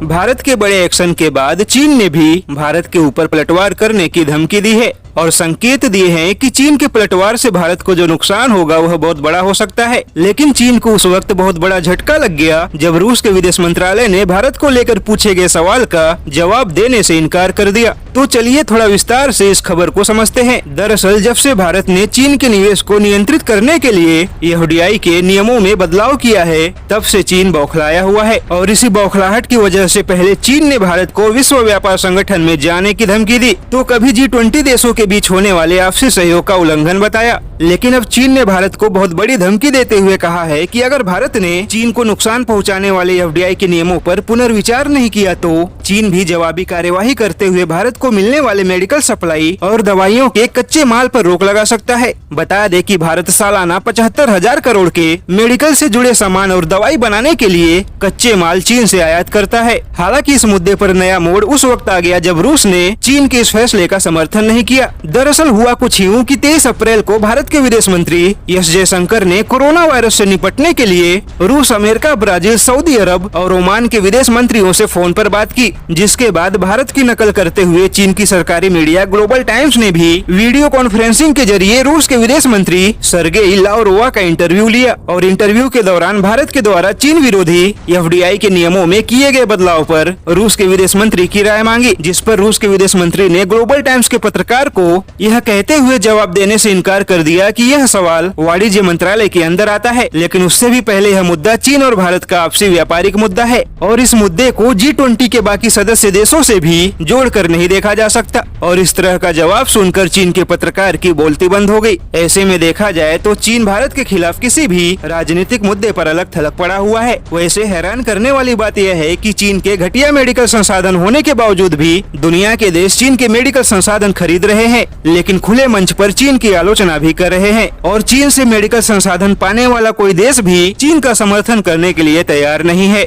भारत के बड़े एक्शन के बाद चीन ने भी भारत के ऊपर पलटवार करने की धमकी दी है और संकेत दिए हैं कि चीन के पलटवार से भारत को जो नुकसान होगा वह बहुत बड़ा हो सकता है। लेकिन चीन को उस वक्त बहुत बड़ा झटका लग गया जब रूस के विदेश मंत्रालय ने भारत को लेकर पूछे गए सवाल का जवाब देने से इनकार कर दिया। तो चलिए थोड़ा विस्तार से इस खबर को समझते हैं। दरअसल जब से भारत ने चीन के निवेश को नियंत्रित करने के लिए एफडीआई के नियमों में बदलाव किया है, तब से चीन बौखलाया हुआ है और इसी बौखलाहट की वजह से पहले चीन ने भारत को विश्व व्यापार संगठन में जाने की धमकी दी, तो कभी G20 देशों के बीच होने वाले आपसी सहयोग का उल्लंघन बताया। लेकिन अब चीन ने भारत को बहुत बड़ी धमकी देते हुए कहा है कि अगर भारत ने चीन को नुकसान पहुंचाने वाले एफडीआई के नियमों पर पुनर्विचार नहीं किया तो चीन भी जवाबी कार्यवाही करते हुए भारत को मिलने वाले मेडिकल सप्लाई और दवाइयों के कच्चे माल पर रोक लगा सकता है। बता दें कि भारत सालाना 75,000 करोड़ के मेडिकल से जुड़े सामान और दवाई बनाने के लिए कच्चे माल चीन से आयात करता है। हालांकि इस मुद्दे पर नया मोड़ उस वक्त आ गया जब रूस ने चीन के इस फैसले का समर्थन नहीं किया। दरअसल हुआ कुछ यूं कि 23 अप्रैल को भारत के विदेश मंत्री एस जयशंकर ने कोरोना वायरस से निपटने के लिए रूस, अमेरिका, ब्राजील, सऊदी अरब और ओमान के विदेश मंत्रियों से फोन पर बात की, जिसके बाद भारत की नकल करते हुए चीन की सरकारी मीडिया ग्लोबल टाइम्स ने भी वीडियो कॉन्फ्रेंसिंग के जरिए रूस के विदेश मंत्री सर्गेई लावरोवा का इंटरव्यू लिया और इंटरव्यू के दौरान भारत के द्वारा चीन विरोधी एफडीआई के नियमों में किए गए बदलाव पर रूस के विदेश मंत्री की राय मांगी, जिस पर रूस के विदेश मंत्री ने ग्लोबल टाइम्स के पत्रकार को यह कहते हुए जवाब देने से इनकार कर दिया कि यह सवाल वाणिज्य मंत्रालय के अंदर आता है। लेकिन उससे भी पहले यह मुद्दा चीन और भारत का आपसी व्यापारिक मुद्दा है और इस मुद्दे को G20 के बाकी सदस्य देशों से भी जोड़कर नहीं देखा जा सकता। और इस तरह का जवाब सुनकर चीन के पत्रकार की बोलती बंद हो गई। ऐसे में देखा जाए तो चीन भारत के खिलाफ किसी भी राजनीतिक मुद्दे पर अलग थलग पड़ा हुआ है। वैसे हैरान करने वाली बात यह है कि चीन के घटिया मेडिकल संसाधन होने के बावजूद भी दुनिया के देश चीन के मेडिकल संसाधन खरीद रहे हैं, लेकिन खुले मंच पर चीन की आलोचना भी कर रहे हैं और चीन से मेडिकल संसाधन पाने वाला कोई देश भी चीन का समर्थन करने के लिए तैयार नहीं है।